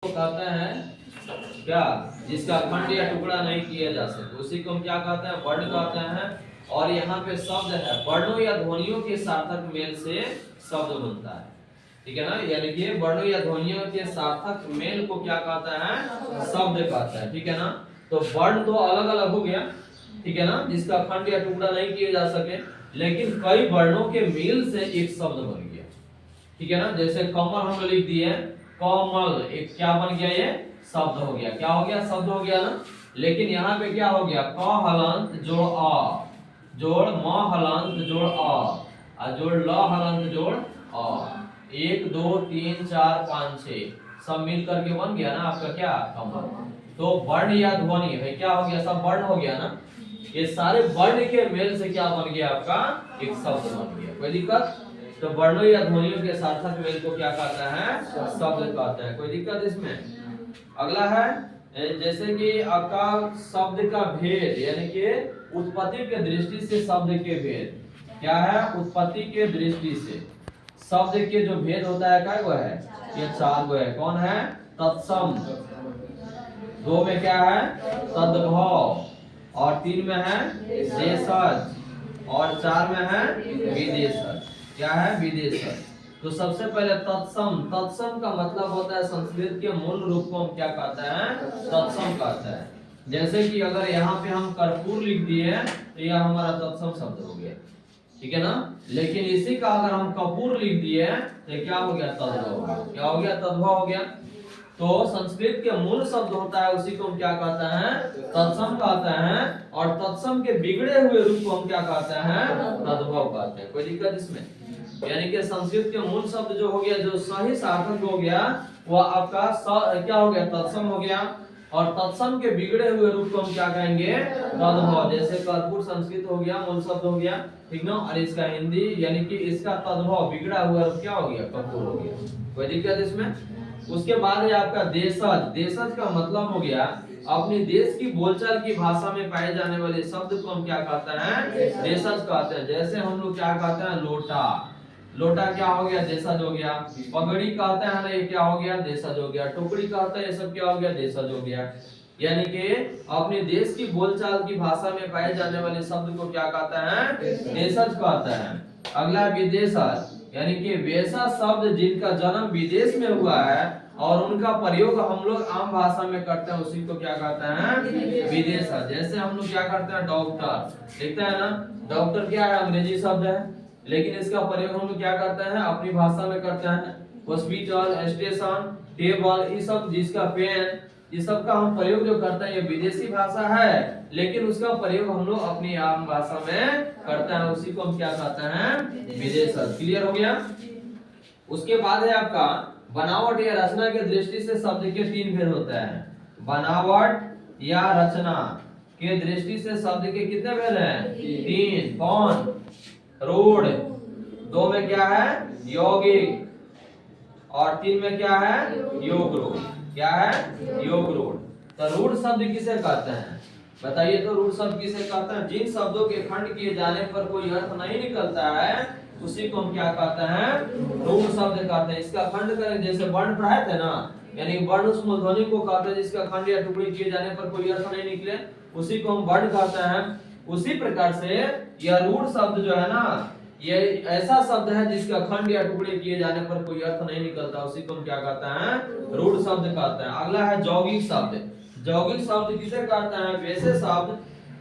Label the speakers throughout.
Speaker 1: को कहते हैं क्या, जिसका खंड या टुकड़ा नहीं किया जा सके, उसी को हम क्या कहते हैं, वर्ण कहते हैं। और यहाँ पे शब्द है, वर्णों या ध्वनियों के सार्थक मेल से शब्द बनता है, ठीक है ना। यानी कि वर्णों या ध्वनियों के सार्थक मेल को क्या कहता है, शब्द कहता है, ठीक है ना। तो वर्ण तो अलग अलग हो गया, ठीक है ना, जिसका खंड या टुकड़ा नहीं किए जा सके, लेकिन कई वर्णों के मेल से एक शब्द बन गया, ठीक है ना। जैसे कमल हम लिख दिए, कमल, एक क्या बन गया, ये शब्द हो गया। क्या हो गया, शब्द हो गया ना। लेकिन यहाँ पे क्या हो गया, क हलंत जोड़ अ, जोड़ म हलंत जोड़ अ, जोड़ ल हलंत जोड़ अ, 1 2 3 4 5 6 सब मिल करके बन गया ना आपका क्या, कमल। तो वर्ण या ध्वनि है, क्या हो गया, सब वर्ण हो गया ना। ये सारे वर्ण के मेल से क्या बन गया आपका, एक शब्द बन गया। कोई दिक्कत? तो वर्णों या ध्वनियों के सार्थक मेल को क्या कहता है, शब्द कहता है। कोई दिक्कत इसमें? अगला है जैसे कि आपका शब्द का भेद, यानी कि उत्पत्ति के दृष्टि से शब्द के भेद क्या है, उत्पत्ति के दृष्टि से शब्द के जो भेद होता है, क्या वो है, ये 4 गो है। कौन है, तत्सम, 2 में क्या है, तद्भव, और 3 में है देशज, और 4 में है विदेशज। क्या है, विदेशज। तो सबसे पहले तत्सम, तत्सम का मतलब होता है, संस्कृत के मूल रूप को हम क्या कहते हैं, तत्सम कहते हैं। जैसे कि अगर यहाँ पे हम कर्पूर लिख दिए तो यह हमारा तत्सम शब्द हो गया, ठीक है ना। लेकिन इसी का अगर हम कपूर लिख दिए तो क्या हो गया, तद्भव हो गया। क्या हो गया, तद्भव हो गया। तो संस्कृत के मूल शब्द होता है, उसी को हम क्या कहते हैं, तत्सम कहते हैं। और तत्सम के बिगड़े हुए रूप को हम क्या कहते हैं, तद्भव कहते हैं। कोई दिक्कत इसमें? यानी कि संस्कृत के मूल शब्द जो हो गया, जो सही सार्थक हो गया, वह आपका क्या हो गया, तत्सम हो गया। और तत्सम के बिगड़े हुए रूप को हम क्या कहेंगे, तद्भव। जैसे कर्पूर संस्कृत हो गया, मूल शब्द हो गया, ठीक ना। और इसका हिंदी यानी कि इसका तद्भव बिगड़ा हुआ रूप क्या हो गया, कपूर हो गया। कोई दिक्कत इसमें? उसके बाद है आपका देशज। देशज का मतलब हो गया अपने देश की बोलचाल की भाषा में पाए जाने वाले शब्द को हम क्या कहते हैं, देशज कहते हैं। जैसे हम लोग क्या कहते हैं, लोटा, लोटा क्या हो गया, देशज हो गया। पगड़ी कहते हैं ना, ये क्या हो गया, देशज हो गया। टोकरी कहते हैं, ये सब क्या हो गया, देशज हो गया। यानी कि अपने देश की बोलचाल की भाषा में पाए जाने वाले शब्द को क्या कहते हैं, देशज कहते हैं। अगला विदेशज, यानी कि वैसा शब्द जिनका जन्म विदेश में हुआ है और उनका प्रयोग हम लोग आम भाषा में करते हैं, उसी को क्या कहते हैं, विदेशज। जैसे हम लोग क्या करते हैं, डॉक्टर लिखते हैं ना, डॉक्टर क्या है, अंग्रेजी शब्द है, लेकिन इसका प्रयोग हम लोग क्या करते हैं, अपनी भाषा में करते हैं। हॉस्पिटल, स्टेशन, टेबल, ये सब, जिसका पेन, ये सब का हम प्रयोग जो करते हैं, ये विदेशी भाषा है, लेकिन उसका प्रयोग हम लोग अपनी आम भाषा में करते हैं, उसी को हम क्या कहते हैं, विदेशज। क्लियर हो गया? उसके बाद है आपका बनावट या रचना के दृष्टि से शब्द के 3 भेद होते हैं। बनावट या रचना के दृष्टि से शब्द के कितने भेद हैं, 3। कौन, रूढ़, 2 में क्या है, यौगिक, और 3 में क्या है, योग रूढ़। क्या है, योग रूढ़। तो रूढ़ शब्द किसे कहते हैं, बताइए तो। रूढ़ शब्द किसे कहते हैं, जिन शब्दों के खंड किए जाने पर कोई अर्थ नहीं निकलता है, उसी को हम क्या कहते हैं, रूढ़ शब्द कहते हैं। इसका खंड करें, जैसे वर्ण पढ़ाए थे ना, यानी वर्ण उस मूलध्वनि को कहते हैं जिसका खंड या टुकड़ी किए जाने पर कोई अर्थ नहीं निकले, उसी को हम वर्ण कहते हैं। उसी प्रकार से यह रूढ़ शब्द जो है ना, ये ऐसा शब्द है जिसका खंड या टुकड़े किए जाने पर कोई अर्थ नहीं निकलता, उसी को हम क्या कहते हैं, रूढ़ शब्द कहते हैं। अगला है यौगिक शब्द। यौगिक शब्द किसे कहते हैं, वैसे शब्द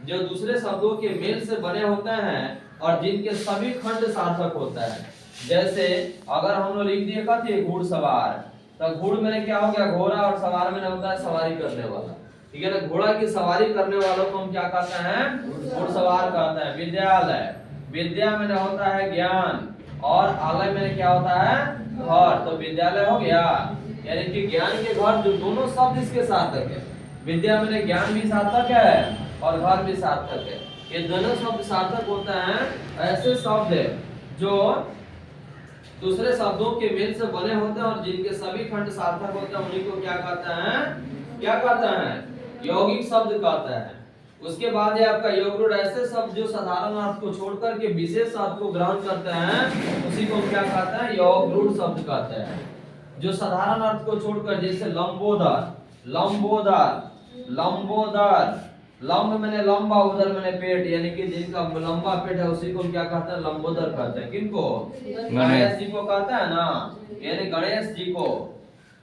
Speaker 1: जो दूसरे शब्दों के मेल से बने होते हैं और जिनके सभी खंड सार्थक होता है। जैसे अगर हम लोग लिख दिए कहते घुड़सवार, तो घुड़ में क्या हो गया, घोड़ा, और सवार में होता है सवारी करने वाला, ठीक है ना। घोड़ा की सवारी करने वालों को हम क्या कहते हैं, घुड़सवार कहते हैं। विद्यालय, विद्या में होता है ज्ञान, और आलय में क्या होता है, घर, तो विद्यालय हो गया। यानी कि ज्ञान के घर, जो दोनों शब्द इसके सार्थक है। विद्या में ज्ञान भी सार्थक है और घर भी सार्थक है, ये दोनों शब्द सार्थक होते हैं। ऐसे शब्द जो दूसरे शब्दों के मेल से बने होते हैं और जिनके सभी खंड सार्थक होते हैं, उन्हीं को क्या कहते हैं, क्या कहते हैं, यौगिक शब्द कहते हैं। उसके बाद है आपका योग रूढ़, ऐसे शब्द जो साधारण अर्थ को छोड़कर के विशेष अर्थ को ग्रहण करते हैं, उसी को हम क्या कहते हैं, योग रूढ़ शब्द कहते हैं। जो साधारण अर्थ को छोड़कर, जैसे लंबोदर, लंबोदर, लंबोदर, लंब मैंने लंबा, उदर मैंने पेट, यानी कि जिनका लंबा पेट है उसी को क्या कहते हैं? लंबोदर कहते हैं। किनको? गणेश जी को कहते हैं ना, यानी गणेश जी को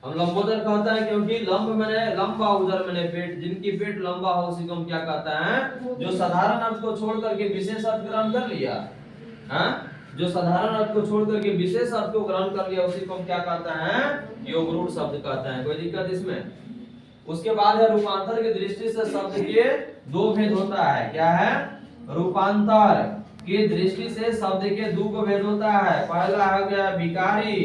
Speaker 1: हम लंबोदर कहते हैं, क्योंकि लंब मैंने लंबा, उदर मैंने पेट, जिनकी पेट लंबा हो उसी को हम क्या कहते हैं? जो साधारण अर्थ को छोड़ करके विशेष अर्थ ग्रहण कर लिया, हाँ, जो साधारण अर्थ को छोड़ करके विशेष अर्थ को ग्रहण कर लिया उसी को हम क्या कहते हैं? योगरूढ़ शब्द कहते हैं। कोई दिक्कत इसमें? उसके बाद है रूपांतर की दृष्टि से शब्द के दो भेद होता है। क्या है? रूपांतर की दृष्टि से शब्द के दो भेद होता है। पहला है गया विकारी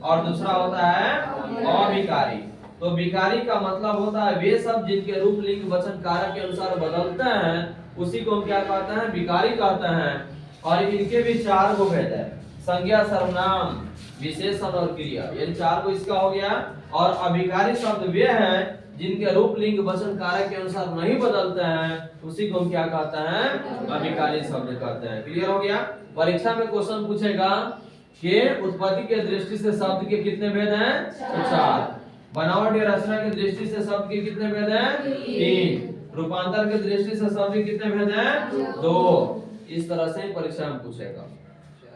Speaker 1: और दूसरा होता है अविकारी। तो विकारी का मतलब होता है वे शब्द जिनके रूप, लिंग, वचन, कारक के अनुसार बदलते हैं उसी को हम क्या कहते हैं? विकारी कहते हैं। और इनके भी चार गो भेद है, संज्ञा, सर्वनाम, विशेषण और क्रिया, ये चार को इसका हो गया। और अविकारी शब्द वे हैं जिनके रूप, लिंग, वचन, कारक के अनुसार नहीं बदलते हैं उसी को हम क्या कहते हैं? अविकारी शब्द कहते हैं। क्लियर हो गया? परीक्षा में क्वेश्चन पूछेगा कि उत्पत्ति के दृष्टि से शब्द के कितने भेद हैं? चार। बनावट या रचना की दृष्टि से शब्द के कितने भेद हैं? तीन। रूपांतर की दृष्टि से शब्द के कितने भेद हैं? दो। इस तरह से परीक्षा में पूछेगा।